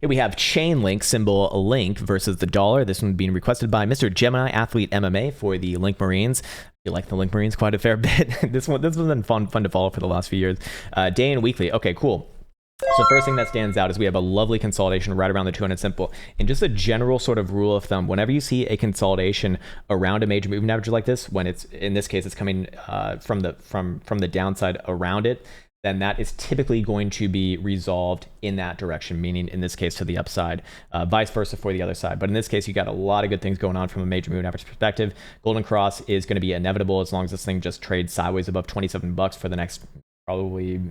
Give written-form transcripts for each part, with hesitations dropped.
Here we have ChainLink, symbol Link, versus the dollar. This one being requested by Mr. Gemini Athlete MMA for the Link Marines. You like the Link Marines quite a fair bit. This one's been fun to follow for the last few years. Day and weekly. Okay, cool. So first thing that stands out is we have a lovely consolidation right around the 200 simple. And just a general sort of rule of thumb, whenever you see a consolidation around a major moving average like this, when it's, in this case, it's coming from the downside around it, then that is typically going to be resolved in that direction, meaning in this case to the upside, vice versa for the other side. But in this case, you got a lot of good things going on from a major moving average perspective. Golden cross is going to be inevitable as long as this thing just trades sideways above 27 bucks for the next probably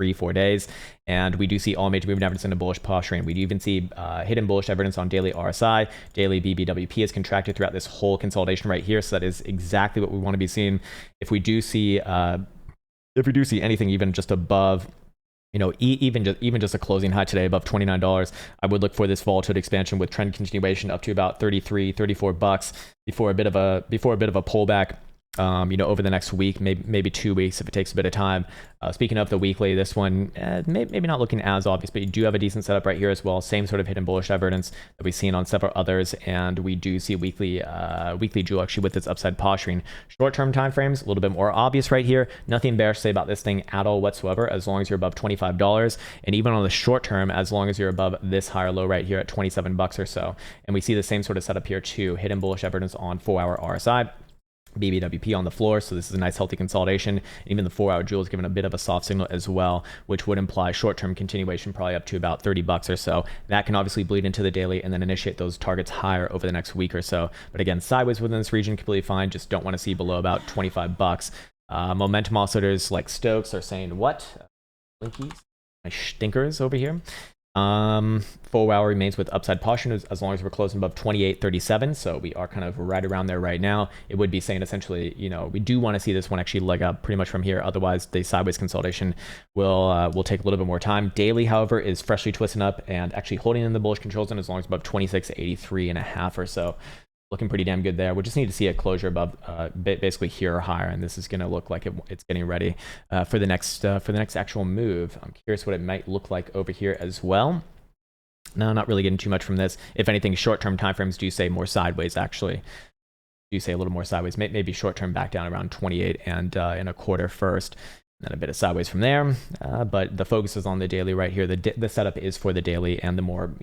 3-4 days. And we do see all major moving averages in a bullish posturing. We do even see hidden bullish evidence on daily RSI. Daily BBWP is contracted throughout this whole consolidation right here. So that is exactly what we want to be seeing. If we do see anything even just above, you know, even just a closing high today above $29, I would look for this volatility expansion with trend continuation up to about 33-34 bucks before a bit of a pullback. You know, over the next week, maybe 2 weeks if it takes a bit of time. Speaking of the weekly, this one maybe not looking as obvious, but you do have a decent setup right here as well. Same sort of hidden bullish evidence that we've seen on several others, and we do see weekly jewel actually with its upside posturing. Short-term time frames, a little bit more obvious right here. Nothing bearish to say about this thing at all whatsoever, as long as you're above $25, and even on the short term, as long as you're above this higher low right here at 27 bucks or so. And we see the same sort of setup here too. Hidden bullish evidence on 4-hour RSI. BBWP on the floor, so this is a nice healthy consolidation. Even the 4-hour jewel is given a bit of a soft signal as well, which would imply short-term continuation probably up to about 30 bucks or so. That can obviously bleed into the daily and then initiate those targets higher over the next week or so. But again, sideways within this region completely fine. Just don't want to see below about 25 bucks. Momentum oscillators like Stokes are saying what? Blinkies, my stinkers over here. 4-hour remains with upside posturing as long as we're closing above 28.37, so we are kind of right around there right now. It would be saying essentially, you know, we do want to see this one actually leg up pretty much from here. Otherwise, the sideways consolidation will take a little bit more time. Daily, however, is freshly twisting up and actually holding in the bullish control zone as long as above 26.83.5 or so. Looking pretty damn good there. We just need to see a closure above basically here or higher, and this is going to look like it's getting ready for the next actual move. I'm curious what it might look like over here as well. No, not really getting too much from this. If anything, short-term timeframes do say more sideways, actually. Do say a little more sideways. Maybe short-term back down around 28 and in a quarter first. Then a bit of sideways from there, but the focus is on the daily right here. The setup is for the daily and the more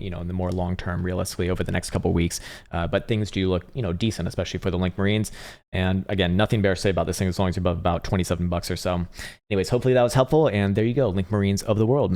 long term, realistically over the next couple of weeks. But things do look decent, especially for the Link Marines. And again, nothing bearish to say about this thing as long as you're above about 27 bucks or so. Anyways, hopefully that was helpful. And there you go, Link Marines of the world.